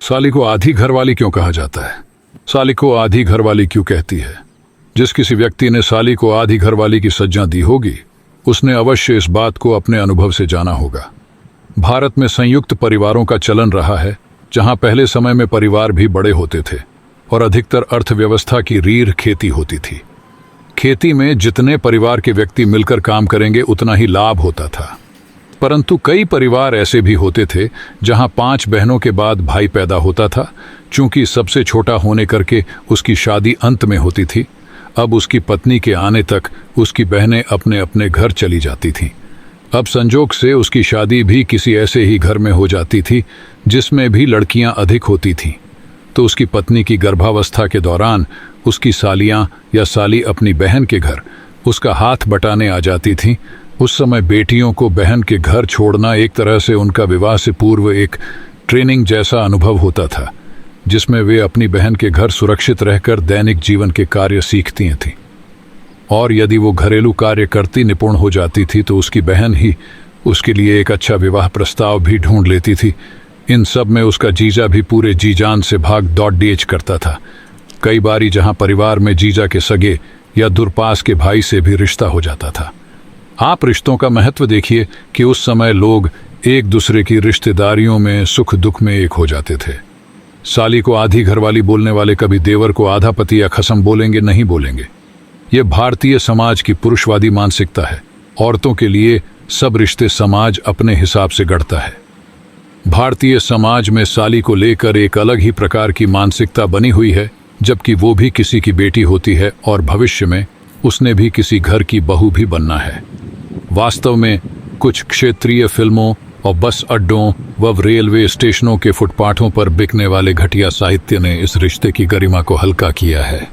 साली को आधी घरवाली क्यों कहा जाता है? साली को आधी घरवाली क्यों कहती है? जिस किसी व्यक्ति ने साली को आधी घरवाली की सज्जा दी होगी, उसने अवश्य इस बात को अपने अनुभव से जाना होगा। भारत में संयुक्त परिवारों का चलन रहा है, जहां पहले समय में परिवार भी बड़े होते थे और अधिकतर अर्थव्यवस्था की रीढ़ खेती होती थी। खेती में जितने परिवार के व्यक्ति मिलकर काम करेंगे, उतना ही लाभ होता था। परंतु कई परिवार ऐसे भी होते थे जहां 5 बहनों के बाद भाई पैदा होता था। चूंकि सबसे छोटा होने करके उसकी शादी अंत में होती थी, अब उसकी पत्नी के आने तक उसकी बहनें अपने अपने घर चली जाती थीं। अब संजोग से उसकी शादी भी किसी ऐसे ही घर में हो जाती थी जिसमें भी लड़कियां अधिक होती थीं। तो उसकी पत्नी की गर्भावस्था के दौरान उसकी सालियां या साली अपनी बहन के घर उसका हाथ बटाने आ जाती थीं। उस समय बेटियों को बहन के घर छोड़ना एक तरह से उनका विवाह से पूर्व एक ट्रेनिंग जैसा अनुभव होता था, जिसमें वे अपनी बहन के घर सुरक्षित रहकर दैनिक जीवन के कार्य सीखती थीं। और यदि वो घरेलू कार्य करती निपुण हो जाती थी तो उसकी बहन ही उसके लिए एक अच्छा विवाह प्रस्ताव भी ढूंढ लेती थी। इन सब में उसका जीजा भी पूरे जी जान से भाग दौड़ डेज करता था। कई बारी जहां परिवार में जीजा के सगे या दूरपास के भाई से भी रिश्ता हो जाता था। आप रिश्तों का महत्व देखिए कि उस समय लोग एक दूसरे की रिश्तेदारियों में सुख दुख में एक हो जाते थे। साली को आधी घरवाली बोलने वाले कभी देवर को आधा पति या खसम बोलेंगे नहीं बोलेंगे। ये भारतीय समाज की पुरुषवादी मानसिकता है। औरतों के लिए सब रिश्ते समाज अपने हिसाब से गढ़ता है। भारतीय समाज में साली को लेकर एक अलग ही प्रकार की मानसिकता बनी हुई है, जबकि वो भी किसी की बेटी होती है और भविष्य में उसने भी किसी घर की बहू भी बनना है। वास्तव में कुछ क्षेत्रीय फिल्मों और बस अड्डों व रेलवे स्टेशनों के फुटपाथों पर बिकने वाले घटिया साहित्य ने इस रिश्ते की गरिमा को हल्का किया है।